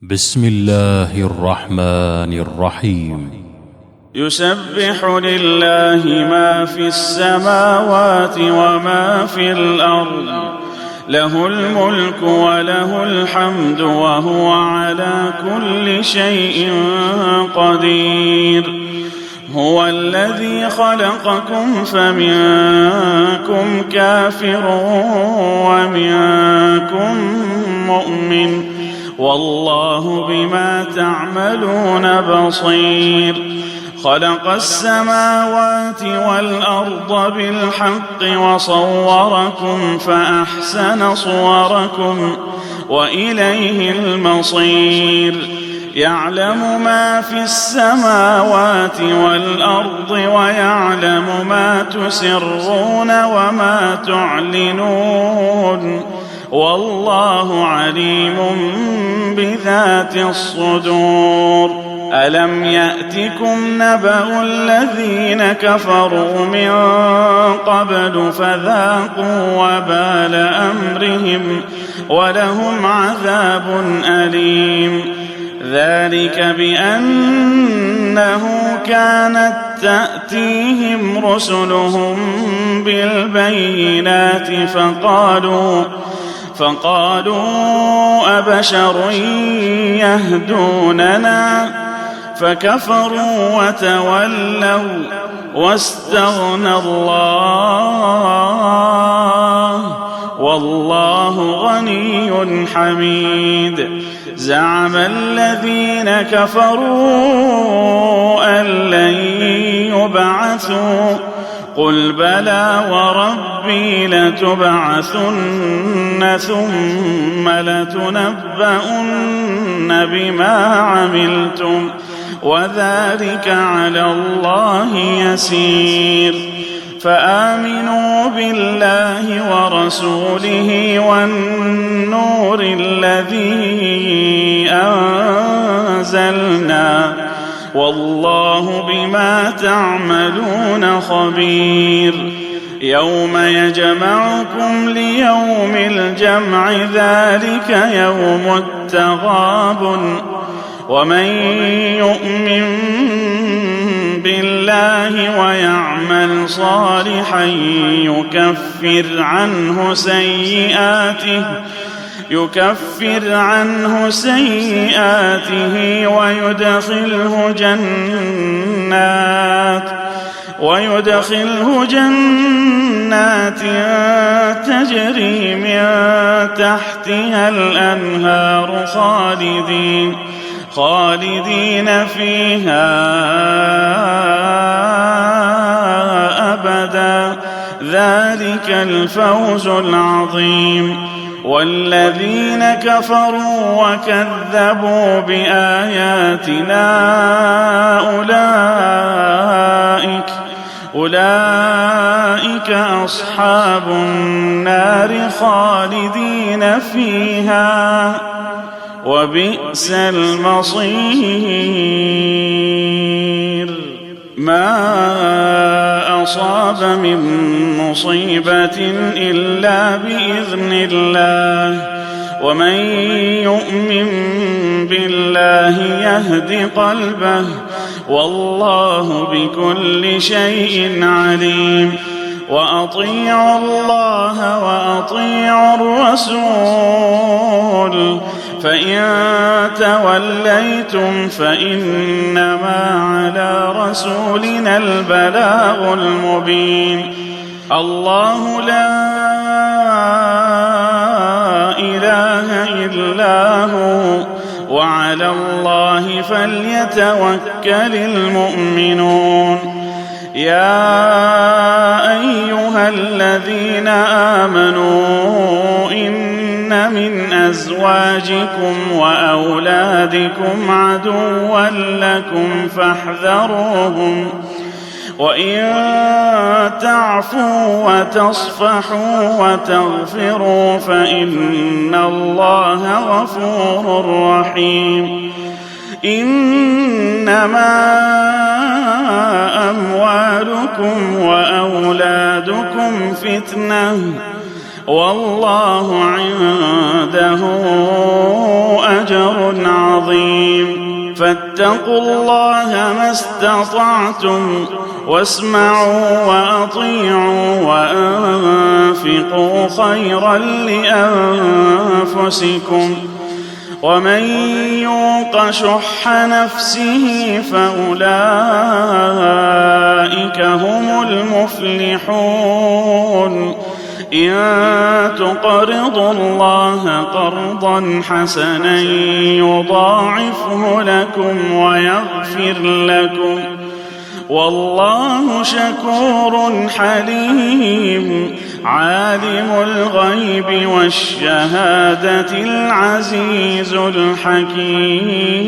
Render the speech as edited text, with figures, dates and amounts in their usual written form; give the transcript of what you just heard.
بسم الله الرحمن الرحيم. يسبح لله ما في السماوات وما في الأرض، له الملك وله الحمد وهو على كل شيء قدير. هو الذي خلقكم فمنكم كافر ومنكم مؤمن، والله بما تعملون بصير. خلق السماوات والأرض بالحق وصوركم فأحسن صوركم وإليه المصير. يعلم ما في السماوات والأرض ويعلم ما تسرون وما تعلنون، والله عليم بذات الصدور. ألم يأتكم نبأ الذين كفروا من قبل فذاقوا وبال أمرهم ولهم عذاب أليم. ذلك بأنه كانت تأتيهم رسلهم بالبينات فقالوا أبشر يهدوننا، فكفروا وتولوا واستغنى الله، والله غني حميد. زعم الذين كفروا أن لن يبعثوا، قل بلى وربي لتبعثن ثم لتنبؤن بما عملتم وذلك على الله يسير. فآمنوا بالله ورسوله والنور الذي أنزلنا، والله بما تعملون خبير. يوم يجمعكم ليوم الجمع، ذلك يوم التغابن. ومن يؤمن بالله ويعمل صالحا يكفر عنه سيئاته ويدخله جنات تجري من تحتها الأنهار خالدين فيها أبدا، ذلك الفوز العظيم. والذين كفروا وكذبوا بآياتنا أولئك أصحاب النار خالدين فيها، وبئس المصير. ما أصاب من مصيبة إلا بإذن الله، ومن يؤمن بالله يهد قلبه، والله بكل شيء عليم. وأطيعوا الله وأطيعوا الرسول، فإن توليتم فإنما على رسولنا البلاغ المبين. الله لا إله إلا هو، وعلى الله فليتوكل المؤمنون. يا أيها الذين آمنوا إن من أزواجكم وأولادكم عدوا لكم فاحذروهم، وإن تعفوا وتصفحوا وتغفروا فإن الله غفور رحيم. إنما أموالكم وأولادكم فتنة، والله عنده أجر عظيم. فاتقوا الله ما استطعتم واسمعوا وأطيعوا وأنفقوا خيرا لأنفسكم ومن يوق شح نفسه فأولئك هم المفلحون. إن تقرضوا الله قرضا حسنا يضاعفه لكم ويغفر لكم والله شكور حليم. عالم الغيب والشهادة العزيز الحكيم.